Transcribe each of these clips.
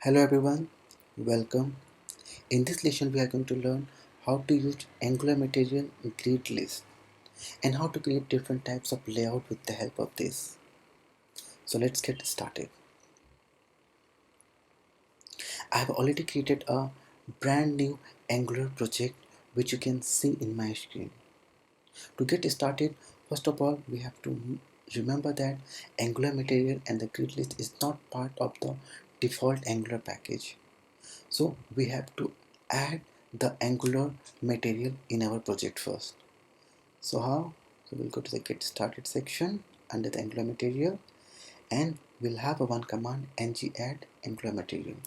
Hello everyone, welcome. In this lesson we are going to learn how to use Angular material grid list and how to create different types of layout with the help of this. So let's get started. I have already created a brand new Angular project which you can see in my screen. To get started, first of all we have to remember that Angular material and the grid list is not part of the default Angular package. So we have to add the Angular material in our project first. So how? So we'll go to the get started section under the Angular material and we'll have a one command ng add Angular material.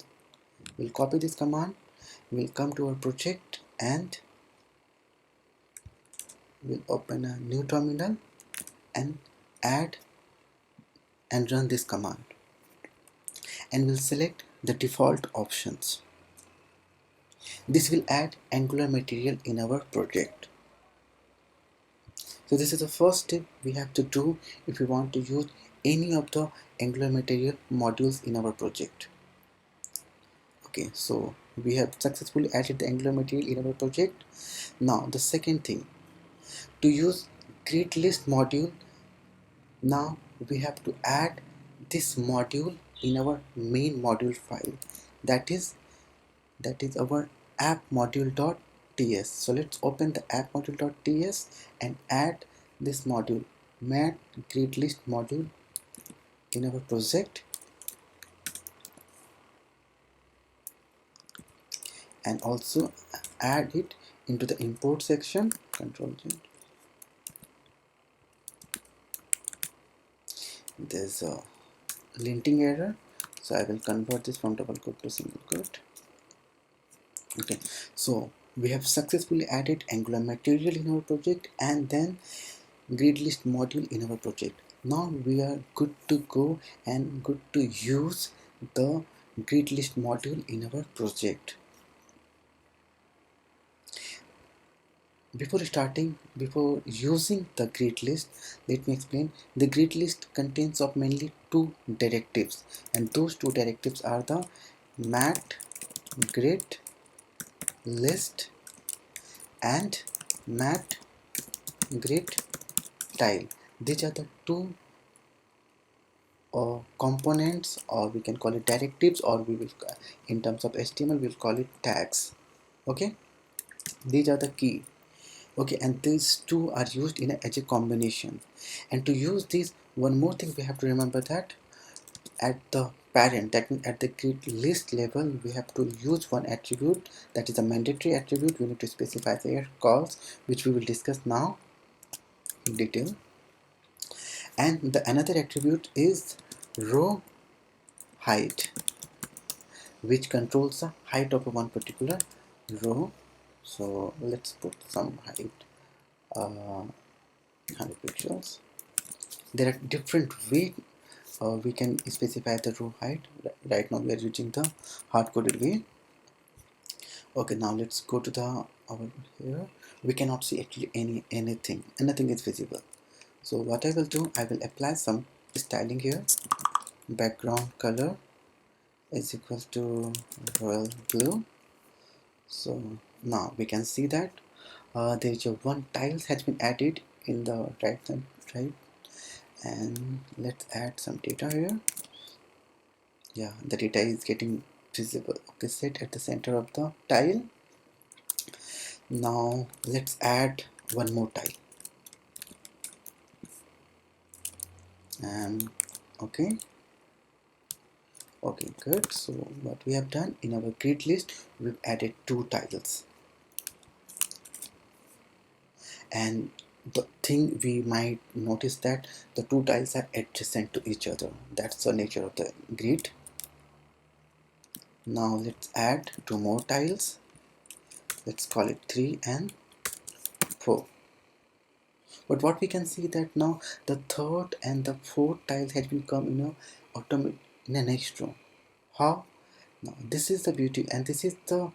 We'll copy this command, we'll come to our project and we'll open a new terminal and add and run this command, and we'll select the default options. This will add Angular material in our project. So this is the first step we have to do if we want to use any of the Angular material modules in our project. Okay, so we have successfully added the Angular material in our project. Now the second thing, to use grid list module, now we have to add this module in our main module file. That is our app module.ts. So let's open the app module.ts and add this module, mat grid list module, in our project, and also add it into the import section. Control G. There's a linting error, so I will convert this from double quote to single quote. Okay, so we have successfully added Angular material in our project and then grid list module in our project. Now we are good to go and good to use the grid list module in our project. Before using the grid list, let me explain. The grid list contains of mainly two directives, and those two directives are the mat grid list and mat grid tile. These are the two components, or we can call it directives, or we will, in terms of HTML, we'll call it tags. Okay, these are the key. Okay, and these two are used in as a combination. And to use this, one more thing we have to remember, that at the parent, that means at the grid list level, we have to use one attribute, that is a mandatory attribute. We need to specify here calls, which we will discuss now in detail. And the another attribute is row height, which controls the height of one particular row. So let's put some height, 100 pixels. There are different ways we can specify the row height. Right now we are using the hard-coded way. Okay, now let's go to the over here. We cannot see actually anything is visible. So what I will do, I will apply some styling here. Background color is equal to royal blue. So now we can see that there is a one tile has been added in the right hand side, and let's add some data here. Yeah, the data is getting visible. Okay, set at the center of the tile. Now let's add one more tile. And okay, good. So what we have done in our grid list, we've added two tiles, and the thing we might notice that the two tiles are adjacent to each other. That's the nature of the grid. Now let's add two more tiles. Let's call it 3 and 4. But what we can see that now the third and the fourth tiles has been come in a next row. How? Now this is the beauty, and this is the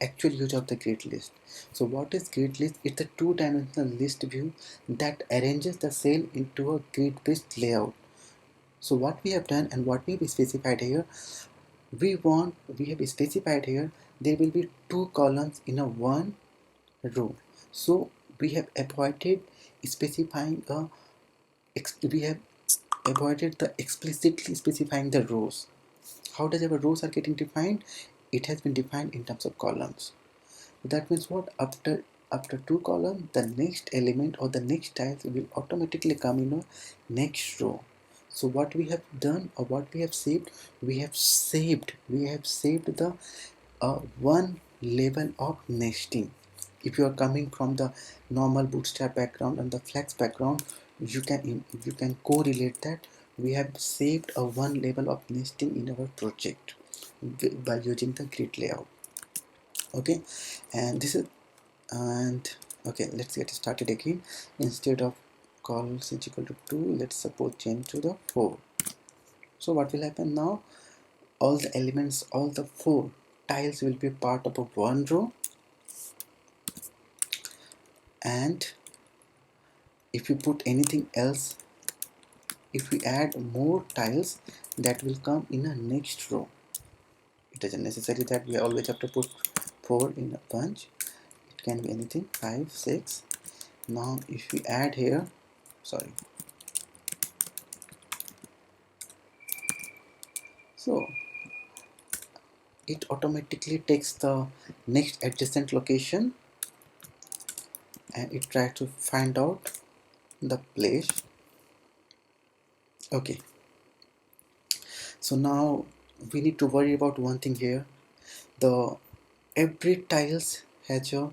actual use of the grid list. So what is grid list? It's a two-dimensional list view that arranges the cell into a grid-based layout. So what we have done and what we specified here, we have specified here there will be two columns in a one row. So we have avoided specifying a we have avoided the explicitly specifying the rows. How does our rows are getting defined? It has been defined in terms of columns. That means what? After two columns, the next element or the next tiles will automatically come in a next row. So what we have done or what we have saved, we have saved the one level of nesting. If you are coming from the normal bootstrap background and the flex background, you can correlate that we have saved a one level of nesting in our project by using the grid layout. Okay, and this is and okay, let's get started again. Instead of cols is equal to 2, let's suppose change to the 4. So what will happen now? All the elements, all the 4 tiles will be part of a one row, and if you put anything else, if we add more tiles, that will come in a next row. It isn't necessary that we always have to put 4 in a bunch. It can be anything, 5, 6. Now if we add here, sorry, so it automatically takes the next adjacent location and it tries to find out the place. Okay, so now we need to worry about one thing here. The every tiles has a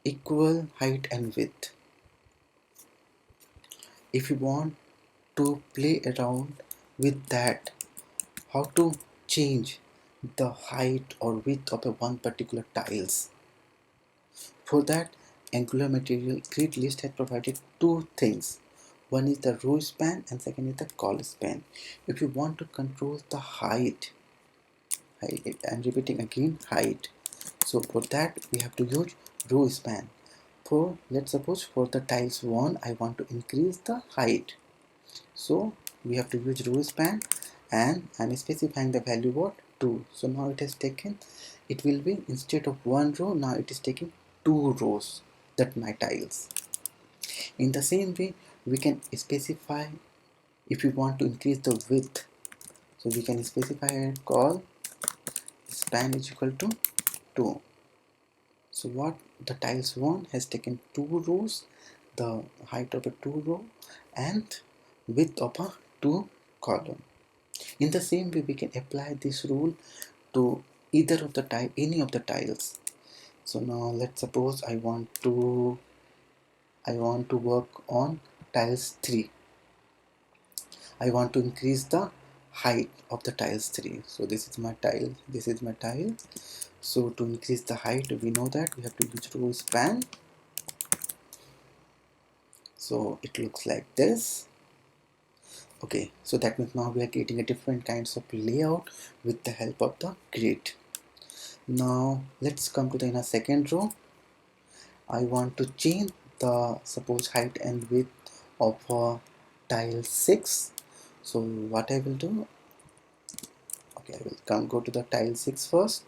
equal height and width. If you want to play around with that, how to change the height or width of a one particular tiles? For that, Angular Material Grid List has provided two things. One is the row span and second is the col span. If you want to control the height, I'm repeating again, height. So for that we have to use row span. For let's suppose for the tiles 1 I want to increase the height. So we have to use row span and I'm specifying the value what? 2. So now it has taken, it will be instead of one row, now it is taking two rows, that my tiles. In the same way we can specify if we want to increase the width. So we can specify and call span is equal to 2. So what the tiles 1 has taken two rows, the height of a two row and width of a two column. In the same way we can apply this rule to either of the tile, any of the tiles. So now let's suppose I want to work on tiles 3. I want to increase the height of the tiles 3. So this is my tile, this is my tile. So to increase the height, we know that we have to use row span. So it looks like this. Okay, so that means now we are getting a different kinds of layout with the help of the grid. Now let's come to the in a second row. I want to change the suppose height and width of tile 6. So what I will do, okay, I will go to the tile 6 first.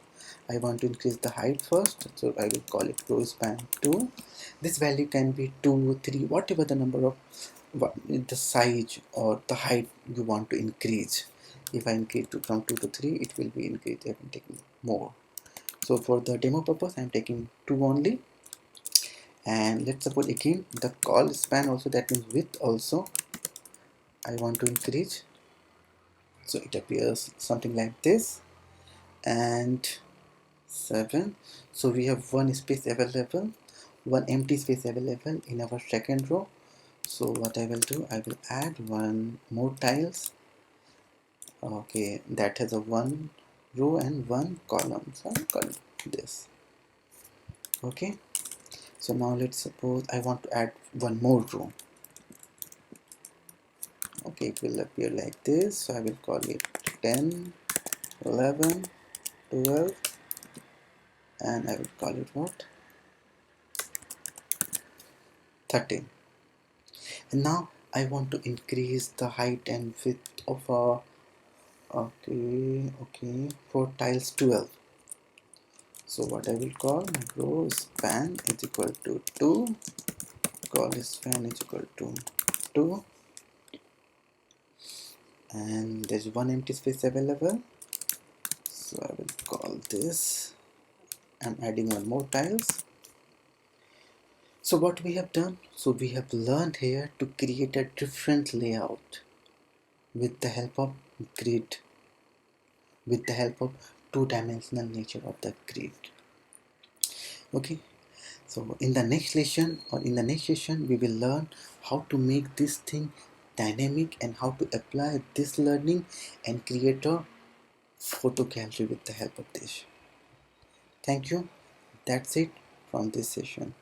I want to increase the height first, so I will call it row span 2. This value can be 2, 3, whatever the number of the size or the height you want to increase. If I increase from 2 to 3, it will be increased. I am taking more. So for the demo purpose, I am taking 2 only. And let's suppose again the call span also, that means width also I want to increase. So it appears something like this. And 7. So we have one space available, one empty space available in our second row. So what I will do, I will add one more tiles. Okay, that has a one row and one column. So I'll call it this. Okay, so now let's suppose I want to add one more row. Okay, it will appear like this. So I will call it 10, 11, 12, and I will call it what? 13. And now I want to increase the height and width of Okay, for tiles 12. So what I will call my row span is equal to 2, call span is equal to 2, and there's one empty space available, so I will call this. I'm adding one more tiles. So what we have done, so we have learned here to create a different layout with the help of grid, with the help of two-dimensional nature of the grid. Okay, so in the next lesson, we will learn how to make this thing dynamic and how to apply this learning and create a photo gallery with the help of this. Thank you. That's it from this session.